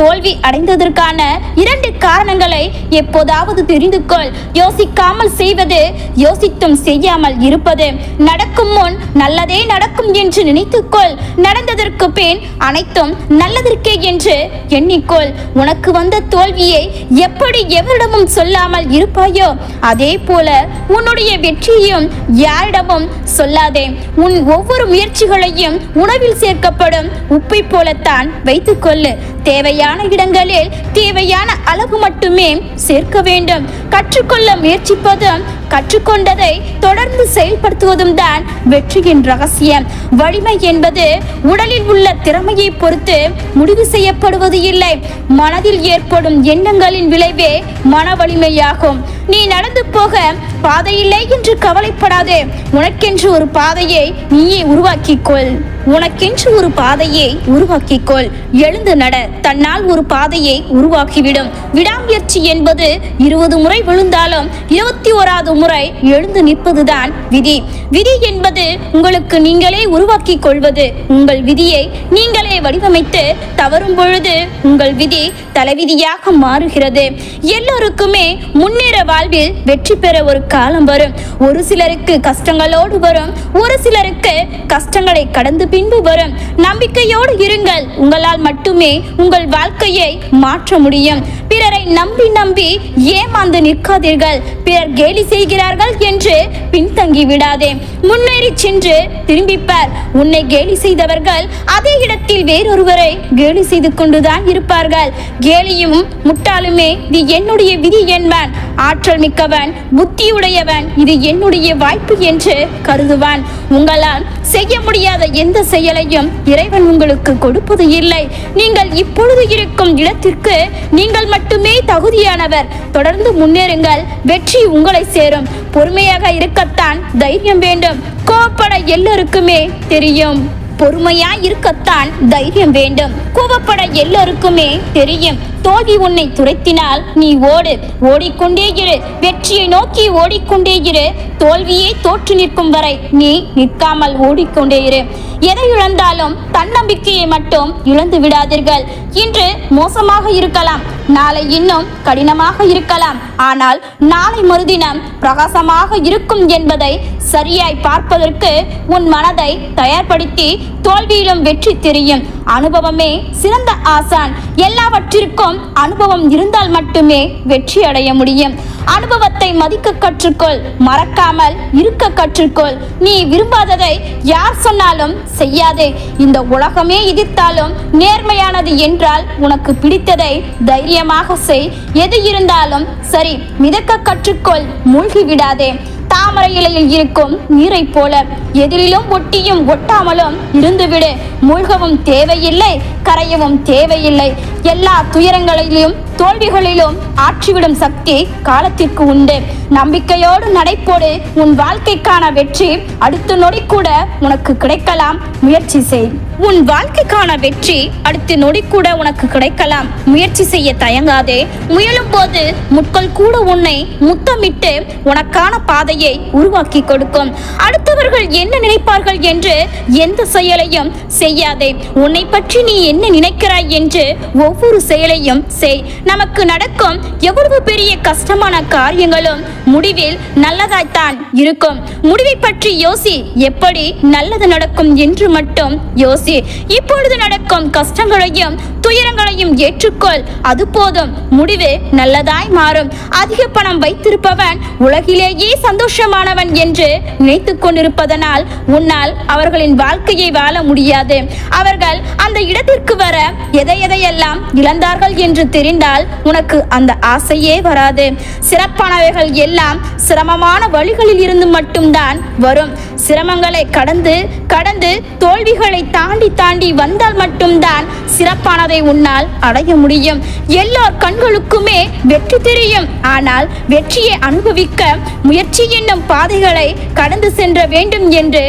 தோல்வி அடைந்ததற்கான 2 காரணங்களை எப்போதாவது தெரிந்து கொள். யோசிக்காமல் செய்வது, யோசித்தும் செய்யாமல் இருப்பது. நடக்கும் முன் நல்லதே நடக்கும் என்று நினைத்துக்கொள். நடந்ததற்கு பின் அனைத்தும் நல்லதற்கே என்று எண்ணிக்கொள். உனக்கு வந்த தோல்வியை எப்படி எவரிடமும் சொல்லாமல் இருப்பாயோ அதே போல உன்னுடைய வெற்றியையும் யாரிடமும் சொல்லாதே. உன் ஒவ்வொரு முயற்சிகளையும் உணவில் சேர்க்கப்படும் உப்பை போலத்தான் வைத்துக் கொள்ளு. தேவையான இடங்களில் தேவையான அளவு மட்டுமே சேர்க்க வேண்டும். கற்றுக்கொள்ள முயற்சிப்பதும் கற்றுக்கொண்டதை தொடர்ந்து செயல்படுத்துவதும் தான் வெற்றியின் ரகசியம். வலிமை என்பது உடலில் உள்ள திறமையை பொறுத்து முடிவு செய்யப்படுவது இல்லை. மனதில் ஏற்படும் எண்ணங்களின் விளைவே மன வலிமையாகும். நீ நடந்து போக பாதையில்லை என்று கவலைப்படாதே. உனக்கென்று ஒரு பாதையை நீயே உருவாக்கிக்கொள். எழுந்து நட. தன்னால் ஒரு பாதையை உருவாக்கிவிடும். விடாமுயற்சி என்பது 20 முறை விழுந்தாலும் 21வது முறை எழுந்து நிற்பதுதான் விதி. விதி என்பது உங்களுக்கு நீங்களே உருவாக்கி கொள்வது. உங்கள் விதியை நீங்களே வடிவமைத்து தவறும் பொழுது உங்கள் விதி தலைவிதியாக மாறுகிறது. எல்லோருக்குமே முன்னேற வாழ்வில் வெற்றி பெற ஒரு காலம் வரும். ஒரு சிலருக்கு கஷ்டங்களோடு வரும், ஒரு சிலருக்கு கஷ்டங்களை கடந்து பின்பு வரும். நம்பிக்கையோடு இருங்கள். உங்களால் மட்டுமே உங்கள் வாழ்க்கையை மாற்ற முடியும். பிறரை நம்பி நம்பி ஏமாந்து நிற்காதீர்கள். பிறர் கேலி செய்கிறார்கள் என்று பின்தங்கி விடாதே. முன்னேறி சென்று திரும்பிப்பார். உன்னை கேலி செய்தவர்கள் அதே இடத்தில் வேறொருவரை கேலி செய்து கொண்டுதான் இருப்பார்கள். கேலியும் முட்டாளுமே இது என்னுடைய விதி என்பான். ஆற்றல் மிக்கவன், புத்தியுடையவன் இது என்னுடைய வாய்ப்பு என்று கருதுவான். உங்களால் செய்ய முடியாத எந்த செயலையும் இறைவன் உங்களுக்கு கொடுப்பது இல்லை. நீங்கள் இப்பொழுது இருக்கும் இடத்திற்கு நீங்கள் மட்டுமே தகுதியானவர். தொடர்ந்து முன்னேறுங்கள். வெற்றி உங்களை சேரும். பொறுமையாக இருக்கத்தான் தைரியம் வேண்டும். கோபப்பட எல்லோருக்குமே தெரியும். பொறுமையாய் இருக்கத்தான் தைரியம் வேண்டும். கோபப்பட எல்லோருக்குமே தெரியும். தோல்வி உன்னை துரைத்தினால் நீ ஓடிக்கொண்டே இரு. வெற்றியை நோக்கி ஓடிக்கொண்டே இரு. தோல்வியை தோற்று நிற்கும் வரை நீ நிற்காமல் ஓடிக்கொண்டே இரு. எதை இழந்தாலும் தன்னம்பிக்கையை மட்டும் இழந்து விடாதீர்கள். இன்று மோசமாக இருக்கலாம், நாளை இன்னும் கடினமாக இருக்கலாம். ஆனால் நாளை மறுதினம் பிரகாசமாக இருக்கும் என்பதை சரியாய் பார்ப்பதற்கு உன் மனதை தயார்படுத்தி தோல்வியிலும் வெற்றி தெரியும். அனுபவமே சிறந்த ஆசான். எல்லாவற்றிற்கும் அனுபவம் இருந்தால் மட்டுமே வெற்றி அடைய முடியும். அனுபவத்தை மதிக்க கற்றுக்கொள். மறக்காமல் இருக்க கற்றுக்கொள். நீ விரும்பாததை யார் சொன்னாலும் செய்யாதே. இந்த உலகமே எதிர்த்தாலும் நேர்மையானது என்றால் உனக்கு பிடித்ததை தைரியமாக செய். எது இருந்தாலும் சரி, மிதக்க கற்றுக்கொள். மூழ்கி விடாதே. தாமரை இலையில் இருக்கும் நீரை போல எதிரிலும் ஒட்டியும் ஒட்டாமலும் இருந்துவிடு. மூழ்கவும் தேவையில்லை, கரையவும் தேவையில்லை. எல்லா துயரங்களிலும் தோல்விகளிலும் ஆற்றிவிடும் சக்தி காலத்திற்கு உண்டு. நம்பிக்கையோடு நடைபோடு. உன் வாழ்க்கைக்கான வெற்றி அடுத்த நொடி கூட உனக்கு கிடைக்கலாம். முயற்சி செய். உன் வாழ்க்கைக்கான வெற்றி அடுத்த நொடி கூட உனக்கு கிடைக்கலாம். முயற்சி செய்ய தயங்காதே. முயலும் போது முட்கள் கூட உன்னை முத்தமிட்டு உனக்கான பாதையை உருவாக்கி கொடுக்கும். அடுத்தவர்கள் என்ன நினைப்பார்கள் என்று எந்த செயலையும் செய்யாதே. உன்னை பற்றி நீ என்ன நினைக்கிறாய் என்று ஒவ்வொரு செயலையும் செய். நமக்கு நடக்கும் எவ்வளவு பெரிய கஷ்டமான காரியங்களும் முடிவில் நல்லதாய்த்தான் இருக்கும். முடிவை பற்றி யோசி. எப்படி நல்லது நடக்கும் என்று மட்டும் யோசி. இப்பொழுது நடக்கும் கஷ்டங்களையும் துயரங்களையும் ஏற்றுக்கொள். அது போதும். முடிவு நல்லதாய் மாறும். அதிக பணம் வைத்திருப்பவன் உலகிலேயே சந்தோஷமானவன் என்று நினைத்து கொண்டிருப்பதனால் உன்னால் அவர்களின் வாழ்க்கையை வாழ முடியாது. அவர்கள் அந்த இடத்திற்கு வர எதையெல்லாம் இழந்தார்கள் என்று தெரிந்தால் உனக்கு அந்த ஆசையே வராது. சிறப்பானவைகள் எல்லாம் சிரமமான வழிகளில் இருந்து மட்டும்தான் வரும். சிரமங்களை கடந்து கடந்து தோல்விகளை தாண்டி வந்தால் மட்டும்தான் சிறப்பானதை உன்னால் அடைய முடியும். எல்லோர் கண்களுக்குமே வெற்றி தெரியும். ஆனால் வெற்றியை அனுபவிக்க முயற்சி என்னும் பாதைகளை கடந்து சென்ற வேண்டும் என்று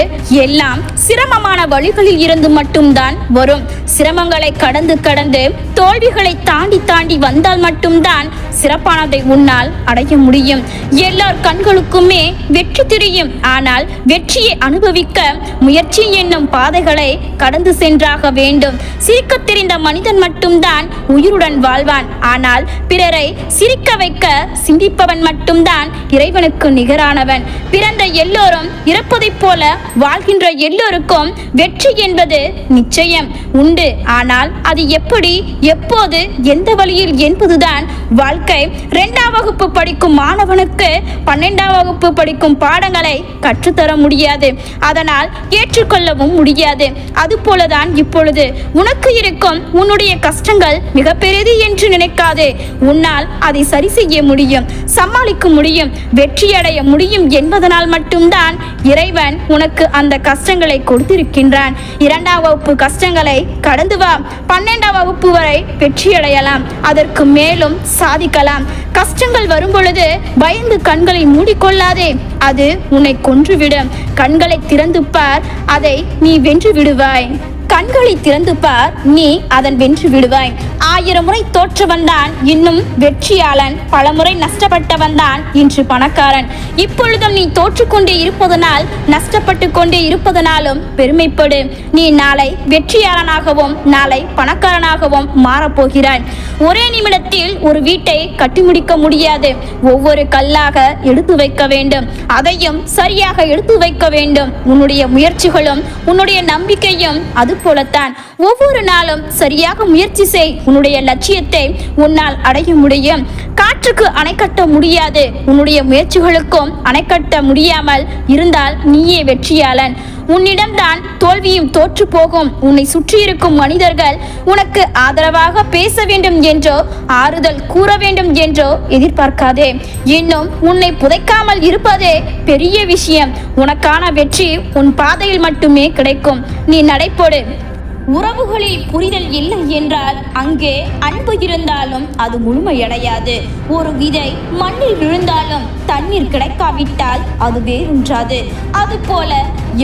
எல்லாம் சிரமமான வழிகளில் இருந்து மட்டும்தான் வரும். சிரமங்களை கடந்து கடந்து தோல்விகளை தாண்டி வந்தால் மட்டும்தான் சிறப்பானதை உன்னால் அடைய முடியும். எல்லார் கண்களுக்குமே வெற்றி தெரியும். ஆனால் வெற்றியை அனுபவிக்க முயற்சி என்னும் பாதைகளை கடந்து சென்றாக வேண்டும். சிரிக்க தெரிந்த மனிதன் மட்டும்தான் உயிருடன் வாழ்வான். ஆனால் பிறரை சிரிக்க வைக்க சிந்திப்பவன் மட்டும்தான் இறைவனுக்கு நிகரானவன். பிறந்த எல்லோரும் இறப்பதைப் போல வாழ்கின்ற எல்லோருக்கும் வெற்றி என்பது நிச்சயம் உண்டு. ஆனால் அது எப்படி, எப்போது, எந்த வழியில் என்பதுதான் வாழ்க்கை. 2ஆம் வகுப்பு படிக்கும் மாணவனுக்கு 12ஆம் வகுப்பு படிக்கும் பாடங்களை கற்றுத்தர முடியாது. அதனால் ஏற்றுக்கொள்ளவும் முடியாது. அதுபோலதான் இப்பொழுது உனக்கு இருக்கும் உன்னுடைய கஷ்டங்கள் மிக பெரிது என்று நினைக்காதே. உன்னால் அதை சரி செய்ய முடியும், சமாளிக்க முடியும், வெற்றியடைய முடியும் என்பதனால் மட்டும்தான் இறைவன் உனக்கு அந்த கஷ்டங்களை கொடுத்திருக்கின்றான். 2ஆம் வகுப்பு கஷ்டங்களை கடந்து வா. 12ஆம் வகுப்பு வரை வெற்றியடையலாம், அதற்கு மேலும் சாதிக்கலாம். கஷ்டங்கள் வரும் பொழுது பயந்து கண்களை மூடிக்கொள்ளாதே, அது உன்னை கொன்றுவிடும். கண்களை திறந்து பார், அதை நீ வென்று விடுவாய். கண்களை திறந்து பார், நீ அதன் வென்று விடுவாய். 1000 முறை தோற்றவன் தான் இன்னும் வெற்றியாளன். பல முறை நஷ்டப்பட்டவன் தான் இன்று பணக்காரன். இப்பொழுதும் நீ தோற்றுக்கொண்டே இருப்பதனால், நஷ்டப்பட்டு கொண்டே இருப்பதனாலும் பெருமைப்படு. நீ நாளை வெற்றியாளனாகவும் நாளை பணக்காரனாகவும் மாறப்போகிறாய். ஒரே நிமிடத்தில் ஒரு வீட்டை கட்டி முடிக்க முடியாது. ஒவ்வொரு கல்லாக எடுத்து வைக்க வேண்டும், அதையும் சரியாக எடுத்து வைக்க வேண்டும். உன்னுடைய முயற்சிகளும் உன்னுடைய நம்பிக்கையும் அது போலத்தான். ஒவ்வொரு நாளும் சரியாக முயற்சி செய். உன்னுடைய லட்சியத்தை உன்னால் அடைய முடியும். காற்றுக்கு அணை கட்ட முடியாது. உன்னுடைய முயற்சிகளுக்கும் அணை கட்ட முடியாமல் இருந்தால் நீயே வெற்றியாளன். உன்னிடம்தான் தோல்வியும் தோற்று போகும். உன்னை சுற்றியிருக்கும் மனிதர்கள் உனக்கு ஆதரவாக பேச வேண்டும் என்றோ ஆறுதல் கூற வேண்டும் என்றோ எதிர்பார்க்காதே. இன்னும் உன்னை புதைக்காமல் இருப்பதே பெரிய விஷயம். உனக்கான வெற்றி உன் பாதையில் மட்டுமே கிடைக்கும். நீ நடைபோடு. உறவுகளில் புரிதல் இல்லை என்றால் அங்கே அன்பு இருந்தாலும் அது முழுமையடையாது. ஒரு விதை மண்ணில் விழுந்தாலும் தண்ணீர் கிடைக்காவிட்டால் அது வேரூன்றாது. அதுபோல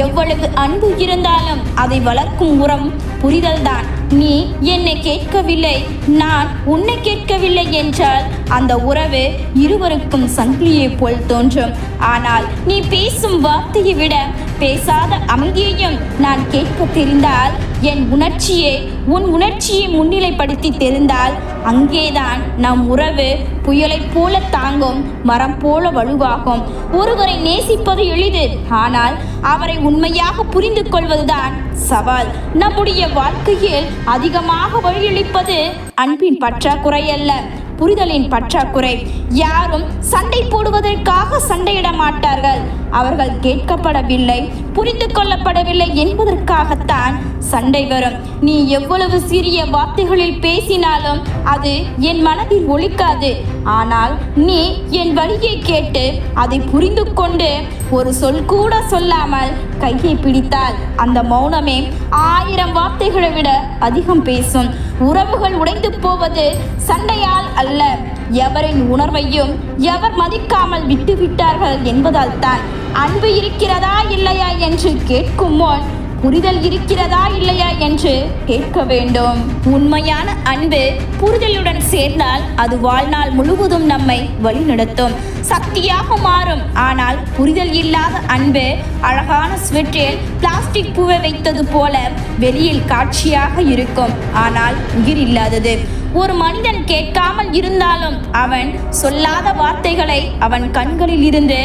எவ்வளவு அன்பு இருந்தாலும் அதை வளர்க்கும் உரம் புரிதல்தான். நீ என்னை கேட்கவில்லை, நான் உன்னை கேட்கவில்லை என்றால் அந்த உறவு இருவருக்கும் சங்கிலியை போல் தோன்றும். ஆனால் நீ பேசும் வார்த்தையை விட பேசாத அமைதியையும் நான் கேட்க தெரிந்தால், என் உணர்ச்சியை உன் உணர்ச்சியை முன்னிலைப்படுத்தி தெரிந்தால், அங்கேதான் நம் உறவு புயலை போல தாங்கும், மரம் போல வலுவாகும். ஒருவரை நேசிப்பது எளிது, ஆனால் அவரை உண்மையாக புரிந்து கொள்வதுதான் சவால். நம்முடைய வாழ்க்கையில் அதிகமாக வழியளிப்பது அன்பின் பற்றாக்குறை அல்ல, புரிதலின் பற்றாக்குறை. யாரும் சண்டை போடுவதற்காக சண்டையிட மாட்டார்கள். அவர்கள் கேட்கப்படவில்லை, புரிந்து கொள்ளப்படவில்லை என்பதற்காகத்தான் சண்டை வரும். நீ எவ்வளவு சிறிய வார்த்தைகளில் பேசினாலும் அது என் மனதில் ஒலிக்காது. ஆனால் நீ என் வழியை கேட்டு அதை புரிந்து கொண்டு ஒரு சொல் கூட சொல்லாமல் கையை பிடித்தால் அந்த மௌனமே 1000 வார்த்தைகளை விட அதிகம் பேசும். உறவுகள் உடைந்து போவது சண்டையால் அல்ல, எவரின் உணர்வையும் எவர் மதிக்காமல் விட்டுவிட்டார்கள் என்பதால் தான். அன்பு இருக்கிறதா இல்லையா என்று கேட்கும் முன் புரிதல் இருக்கிறதா இல்லையா என்று கேட்க வேண்டும். உண்மையான அன்பு புரிதலுடன் சேர்ந்தால் அது வாழ்நாள் முழுவதும் நம்மை வழிநடத்தும், சக்தியாக மாறும். ஆனால் புரிதல் இல்லாத அன்பு அழகான ஸ்வெட்டரில் பிளாஸ்டிக் பூவை வைத்தது போல வெளியில் காட்சியாக இருக்கும், ஆனால் உயிர் இல்லாதது. ஒரு மனிதன் கேட்காமல் இருந்தாலும் அவன் சொல்லாத வார்த்தைகளை அவன் கண்களில் இருந்து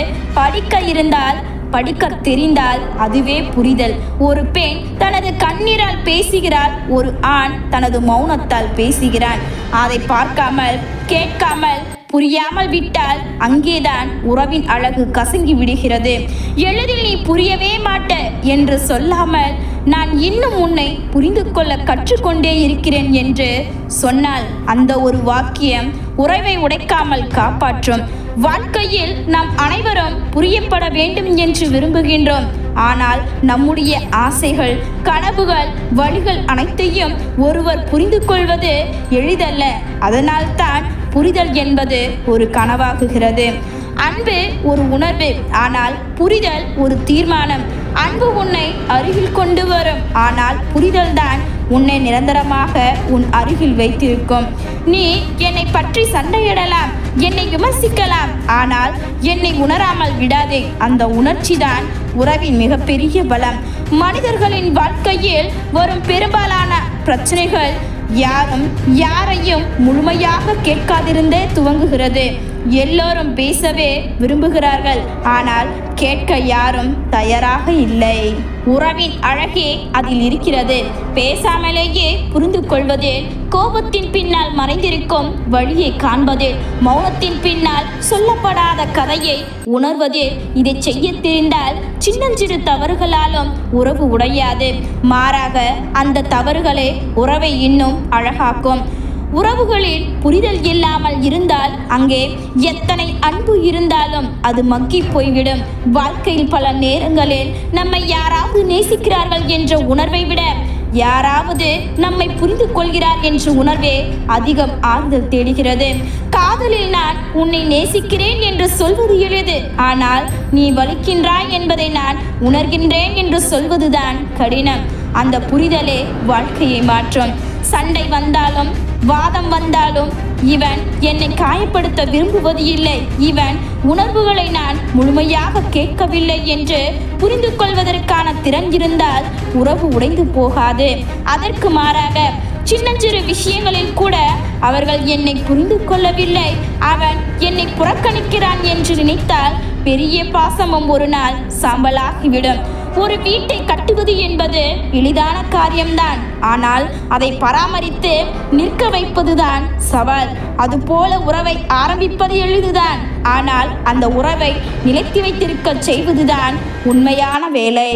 படிக்க தெரிந்தால் அதுவே புரிதல். ஒரு பெண் தனது கண்ணீரால் பேசுகிறாள், ஒரு ஆண் தனது மௌனத்தால் பேசுகிறான். அதை பார்க்காமல் கேட்காமல் புரியாமல் விட்டால் அங்கேதான் உறவின் அழகு கசங்கி விடுகிறது. எளிதில் நீ புரியவே மாட்ட என்று சொல்லாமல் நான் இன்னும் உன்னை புரிந்து கொள்ள கற்றுக்கொண்டே இருக்கிறேன் என்று சொன்னால் அந்த ஒரு வாக்கியம் உறவை உடைக்காமல் காப்பாற்றும். வாழ்க்கையில் நாம் அனைவரும் புரியப்பட வேண்டும் என்று விரும்புகின்றோம். ஆனால் நம்முடைய ஆசைகள், கனவுகள், வழிகள் அனைத்தையும் ஒருவர் புரிந்து கொள்வது எளிதல்ல. அதனால்தான் புரிதல் என்பது ஒரு கனவாகுகிறது. அன்பு ஒரு உணர்வு, ஆனால் புரிதல் ஒரு தீர்மானம். அன்பு உன்னை அருகில் கொண்டு வரும், ஆனால் புரிதல் தான் உன்னை நிரந்தரமாக உன் அருகில் வைத்திருக்கும். நீ என்னை பற்றி சண்டையிடலாம், என்னை விமர்சிக்கலாம், ஆனால் என்னை உணராமல் விடாதே. அந்த உணர்ச்சி தான் உறவின் மிகப்பெரிய பலம். மனிதர்களின் வாழ்க்கையில் வரும் பெரும்பாலான பிரச்சனைகள் யாரையும் முழுமையாக கேட்காதிருந்தே துவங்குகிறது. எல்லோரும் பேசவே விரும்புகிறார்கள், ஆனால் கேட்க யாரும் தயாராக இல்லை. உறவின் அழகே அதில் இருக்கிறது. பேசாமலேயே புரிந்து கொள்வதில், கோபத்தின் பின்னால் மறைந்திருக்கும் வழியை காண்பதில், மௌனத்தின் பின்னால் சொல்லப்படாத கதையை உணர்வதில். இதை செய்ய தெரிந்தால் சின்னஞ்சிறு தவறுகளாலும் உறவு உடையாது. மாறாக அந்த தவறுகளே உறவை இன்னும் அழகாக்கும். உறவுகளில் புரிதல் இல்லாமல் இருந்தால் அங்கே எத்தனை அன்பு இருந்தாலும் அது மக்கி போய்விடும். வாழ்க்கையில் பல நேரங்களில் நம்மை யாராவது நேசிக்கிறார்கள் என்ற உணர்வை விட யாராவது நம்மை புரிந்து கொள்கிறார் என்ற உணர்வே அதிகம் ஆறுதல் தேடுகிறது. காதலில் நான் உன்னை நேசிக்கிறேன் என்று சொல்வது எளிது, ஆனால் நீ வலிக்கின்றாய் என்பதை நான் உணர்கின்றேன் என்று சொல்வதுதான் கடினம். அந்த புரிதலே வாழ்க்கையை மாற்றும். சண்டை வந்தாலும் வாதம் வந்தாலும் இவன் என்னை காயப்படுத்த விரும்புவது இல்லை, இவன் உணர்வுகளை நான் முழுமையாக கேட்கவில்லை என்று புரிந்து கொள்வதற்கான திறன் இருந்தால் உறவு உடைந்து போகாது. அதற்கு மாறாக சின்னஞ்சிறு விஷயங்களில் கூட அவர்கள் என்னை புரிந்து கொள்ளவில்லை, அவன் என்னை புறக்கணிக்கிறான் என்று நினைத்தால் பெரிய பாசமும் ஒரு நாள் சாம்பலாகிவிடும். ஒரு வீட்டை கட்டுவது என்பது எளிதான காரியம்தான், ஆனால் அதை பராமரித்து நிற்க வைப்பதுதான் சவால். அதுபோல உறவை ஆரம்பிப்பது எளிதுதான், ஆனால் அந்த உறவை நிலைத்து வைத்திருக்க செய்வதுதான் உண்மையான வேலை.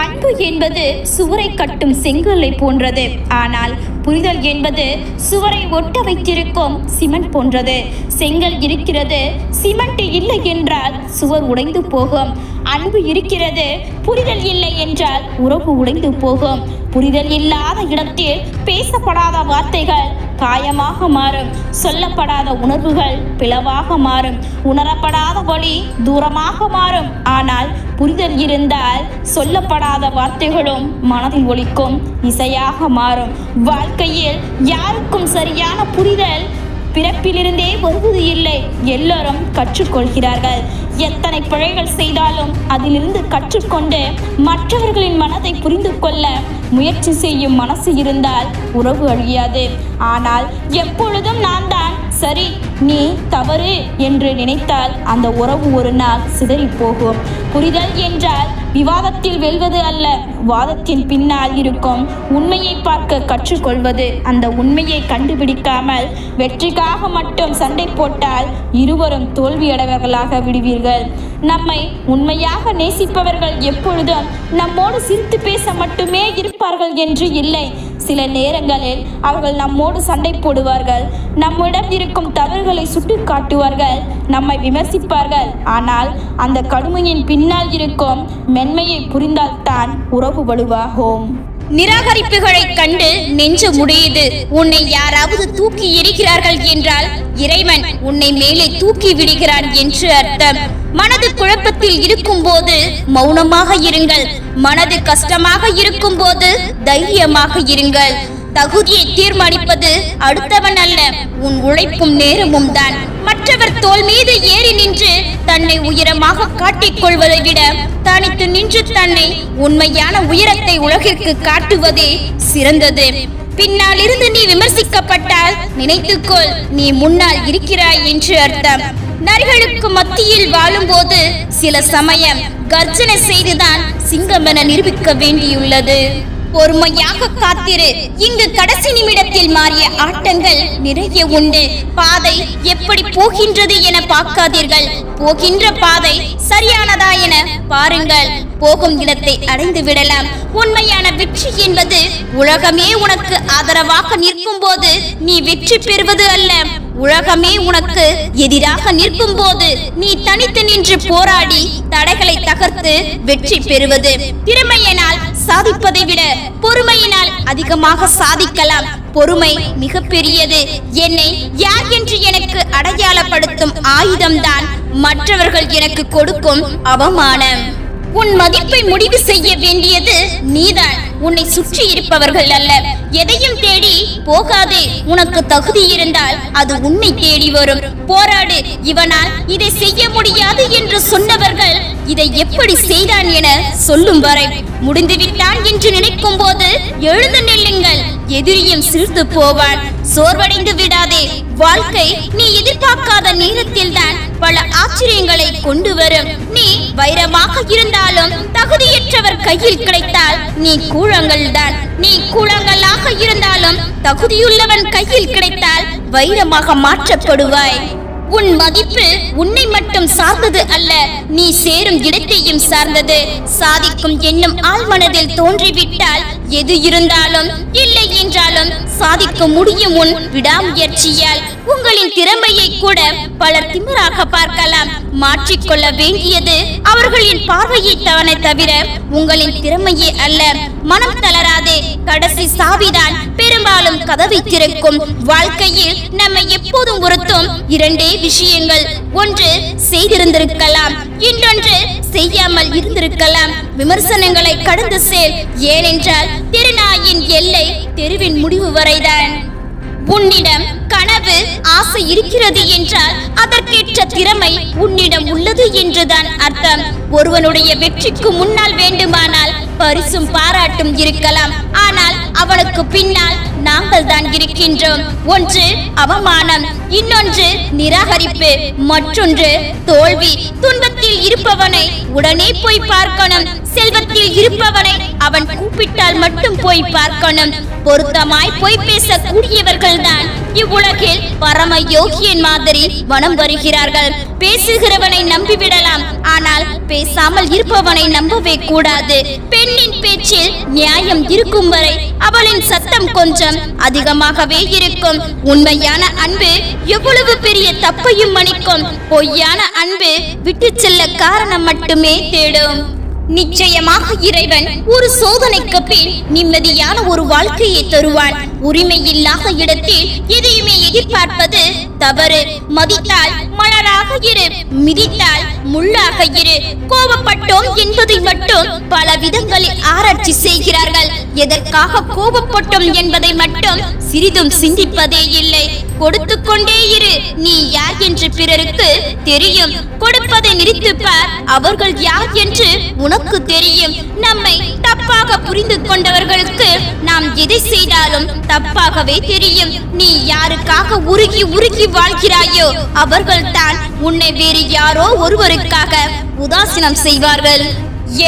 அன்பு என்பது சுவரை கட்டும் செங்கல்லை போன்றது, ஆனால் புரிதல் என்பது சுவரை ஒட்ட வைத்திருக்கும் சிமெண்ட் போன்றது. செங்கல் இருக்கிறது, சிமெண்ட் இல்லை என்றால் சுவர் உடைந்து போகும். அன்பு இருக்கிறது, புரிதல் இல்லை என்றால் உறவு உடைந்து போகும். புரிதல் இல்லாத இடத்தில் பேசப்படாத வார்த்தைகள் காயமாக மாறும், சொல்லப்படாத உணர்வுகள் பிளவாக மாறும், உணரப்படாத வழி தூரமாக மாறும். ஆனால் புரிதல் இருந்தால் சொல்லப்படாத வார்த்தைகளும் மனதில் ஒலிக்கும் இசையாக மாறும். வாழ்க்கையில் யாருக்கும் சரியான புரிதல் பிறப்பிலிருந்தே வருவது இல்லை, எல்லோரும் கற்றுக்கொள்கிறார்கள். எத்தனை பிழைகள் செய்தாலும் அதிலிருந்து கற்றுக்கொண்டு மற்றவர்களின் மனதை புரிந்து கொள்ள முயற்சி செய்யும் மனசு இருந்தால் உறவு அழியாது. ஆனால் எப்பொழுதும் நான் தான் சரி நீ தவறு என்று நினைத்தால் அந்த உறவு ஒரு நாள் சிதறி போகும். புரிதல் என்றால் விவாதத்தில் வெல்வது அல்ல, வாதத்தின் பின்னால் இருக்கும் உண்மையை பார்க்க கற்றுக்கொள்வது. அந்த உண்மையை கண்டுபிடிக்காமல் வெற்றிக்காக மட்டும் சண்டை போட்டால் இருவரும் தோல்வியடைவர்களாக விடுவீர்கள். நம்மை உண்மையாக நேசிப்பவர்கள் எப்பொழுதும் நம்மோடு சிரித்து பேச மட்டுமே இருப்பார்கள் என்று இல்லை. சில நேரங்களில் அவர்கள் நம்மோடு சண்டை போடுவார்கள், நம்மிடம் இருக்கும் தவறுகளை சுட்டி காட்டுவார்கள், நம்மை விமர்சிப்பார்கள். ஆனால் அந்த கடுமையின் பின்னால் இருக்கும் மென்மையை புரிந்தால்தான் உறவு வலுவாகும். நிராகரிப்புகளை கண்டு நெஞ்சு முடியுது. உன்னை யாராவது தூக்கி எறிகிறார்கள் என்றால் இறைவன் உன்னை மேலே தூக்கி விடுகிறான் என்று அர்த்தம். மனது குழப்பத்தில் இருக்கும் போது மௌனமாக இருங்கள், மனது கஷ்டமாக இருக்கும் போது தைரியமாக இருங்கள். தகுதியை தீர்மானிப்பது அடுத்தவன் அல்ல, உன் உழைப்பும் நேரமும் தான். மற்றவர் தோள் மீது ஏறி நின்று தன்னை உயரமாக காட்டிக் கொள்வதை விட தனித்து நின்று தன்னை உண்மையான உயரத்தை உலகிற்கு காட்டுவதே சிறந்தது. பின்னால் இருந்து நீ விமர்சிக்கப்பட்டால் நினைத்துக்கொள், நீ முன்னால் இருக்கிறாய் என்று அர்த்தம். நரிகளுக்கு மத்தியில் வாழும்போது சில சமயம் கர்ஜனை செய்துதான் சிங்கமென நிரூபிக்க வேண்டியுள்ளது. பொறுமையாக காத்திரு. இங்கு கடைசி நிமிடத்தில் மாறிய ஆட்டங்கள் நிறைய உண்டு. பாதை எப்படி போகின்றது என பார்க்காதீர்கள், போகின்ற பாதை சரியானதா என பாருங்கள். போகும் இடத்தை அடைந்து விடலாம். உண்மையான வெற்றி என்பது உலகமே உனக்கு ஆதரவாக நிற்கும் போது நீ வெற்றி பெறுவது அல்ல, உலகமே உனக்கு எதிராக நிற்கும் போது நீ தனித்து நின்று போராடி தடைகளை தகர்த்து வெற்றி பெறுவது. திறமையினால் சாதிப்பதை விட பொறுமையினால் அதிகமாக சாதிக்கலாம். பொறுமை மிக பெரியது. என்னை யார் என்று எனக்கு அடையாளப்படுத்தும் ஆயுதம்தான் மற்றவர்கள் எனக்கு கொடுக்கும் அவமானம். உன் மதிப்பை முடிவு செய்ய வேண்டியது நீதான், உன்னை சுற்றி இருப்பவர்கள் அல்ல. எதையும் தேடி போகாதே, உனக்கு தகுதி இருந்தால் அது உன்னை தேடி வரும். போராடு, இவனால் இதை செய்ய முடியாது என்று சொன்னவர்கள் இதை எப்படி செய்தான் என சொல்லும் வரை, முடிந்துவிட்டான் என்று நினைக்கும் போது எழுந்து நில்லுங்கள், எதிரியும் சிரித்து போவான். சோர்வடைந்து விடாதே, வாழ்க்கை நீ எதிர்பார்க்காத நேரத்தில் தான் பல ஆச்சரியங்களை கொண்டு வரும். நீ வைரமாக இருந்தாலும் தகுதியற்றவர் கையில் கிடைத்தால் நீ கூழங்கள் தான். நீ கூழங்களாக இருந்தாலும் தகுதியுள்ளவன் கையில் கிடைத்தால் வைரமாக மாற்றப்படுவாய். உன் மதிப்பு உன்னை மட்டும் சார்ந்தது அல்ல, நீ சேரும் இடத்தையும் சார்ந்தது. சாதிக்கும் எண்ணம் ஆழ்மனதில் தோன்றிவிட்டால் எது இருந்தாலும் இல்லை என்றாலும் சாதிக்க முடியும் உன் விடாமுயற்சியால். உங்களின் திறமையை கூட பலர் திமிராக பார்க்கலாம். மாற்றிக்கொள்ள வேண்டியது அவர்களின் பார்வையை தானே தவிர உங்களின் திறமையே அல்ல. மனம் தளராதே, கடைசி சாவிதான் பெரும்பாலும் கதவை திறக்கும். வாழ்க்கையில் நம்மை எப்போதும் உறுத்தும் இரண்டே விஷயங்கள். ஒன்று செய்திருந்திருக்கலாம், இன்னொன்று செய்யாமல் இருந்திருக்கலாம். விமர்சனங்களை கடந்து செல், ஏனென்றால் திருநாயின் எல்லை தெருவின் முடிவு வரைதான். உன்னிடம் கனவு ஆசை இருக்கிறது என்றால் அதற்கேற்ற திறமை உன்னிடம் உள்ளது என்றுதான் அர்த்தம். ஒருவனுடைய வெற்றிக்கு முன்னால் வேண்டுமானால் பரிசும் பாராட்டும் இருக்கலாம், ஆனால் அவனுக்கு பின்னால் நாங்கள் தான் இருக்கின்றோம். ஒன்று அவமானம், இன்னொன்று நிராகரிப்பு, மற்றொன்று தோல்வி. துன்பத்தில் இருப்பவனை உடனே போய் பார்க்கணும், செல்வத்தில் இருப்பவனை அவன் கூப்பிட்டால் மட்டும் போய் பார்க்கணும். பொருத்தமாய் போய் பேசக்கூடியவர்கள் தான் இவ்வுலகில் பரம யோகியன் மாதிரி வனம் வருகிறார்கள். பேசுகிறவனை நம்பிவிடலாம், ஆனால் பேசாமல் இருப்பவனை நம்பவே கூடாது. பெண்ணின் பேச்சில் நியாயம் இருக்கும் வரை அவளின் சத்தம் கொஞ்சம் அதிகமாகவே இருக்கும். உண்மையான அன்பு எவ்வளவு பெரிய தப்பையும் மன்னிக்கும். பொய்யான அன்பு விட்டு செல்ல காரணம் மட்டுமே தேடும். நிச்சயமாக இறைவன் ஒரு சோதனைக்கு பின் நிம்மதியான ஒரு வாழ்க்கையை தருவான். உரிமை இல்லாத இடத்தில் எதையுமே எதிர்பார்ப்பது தவறு. மதித்தால் மலராக இரு, மிதித்தால் முள்ளாக இரு. கோபப்பட்டோம் என்பதை மட்டும் பல விதங்களில் ஆராய்ச்சி செய்கிறார்கள். எதற்காக கோபப்பட்டோம் என்பதை மட்டும் சிறிதும் சிந்திப்பதே இல்லை. கொடுத்து கொண்டே இரு, நீ யார் என்று பிறருக்கு தெரியும். கொடுப்பதை நிறுத்து பார், அவர்கள் யார் என்று உனக்கு தெரியும். நம்மை தப்பாக புரிந்து கொண்டவர்களுக்கு நாம் எதை செய்தாலும் தப்பாகவே தெரியும். நீ யாருக்காக உருகி உருகி வாழ்கிறாயோ அவர்கள் தான் உன்னை வேறு யாரோ ஒருவருக்காக உதாசீனம் செய்வார்கள்.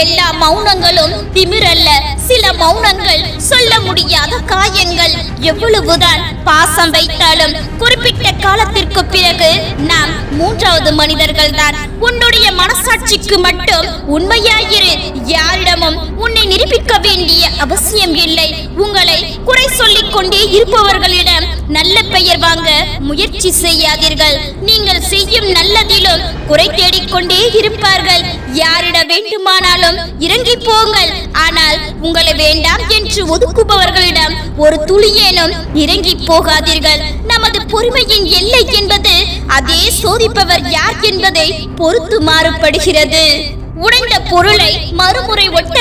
எல்லா மௌனங்களும் திமிரல்ல, சில மௌனங்கள் சொல்ல முடியாத காயங்கள். எவ்வளவுதான் பாசம் வைத்தாலும் குறிப்பிட்ட காலத்திற்கு பிறகு நாம் மூன்றாவது மனிதர்கள் தான். உன்னுடைய மனசாட்சிக்கு மட்டும் உண்மையாயிரு. யாரிடமும் உன்னை நிரூபிக்க வேண்டிய அவசியம் இல்லை. உங்களை குறை சொல்லிக் கொண்டே இருப்பவர்களிடம் நல்ல பெயர் வாங்க முயற்சி செய்யாதீர்கள். நீங்கள் செய்யும் நல்லதிலும் குறை தேடிக்கொண்டே இருப்பார்கள். யாரிட வேண்டுமானாலும் இறங்கி போங்கள், ஆனால் உங்களை வேண்டாம் என்று ஒதுக்குபவர்களிடம் ஒரு துளியேனும் இறங்கி போகாதீர்கள். நமது பொறுமையின் எல்லை என்பது அதே சோதிப்பவர் யார் என்பதை பொறுத்து மாறுபடுகிறது. உடைந்த பொருளை மறுமுறை ஒட்ட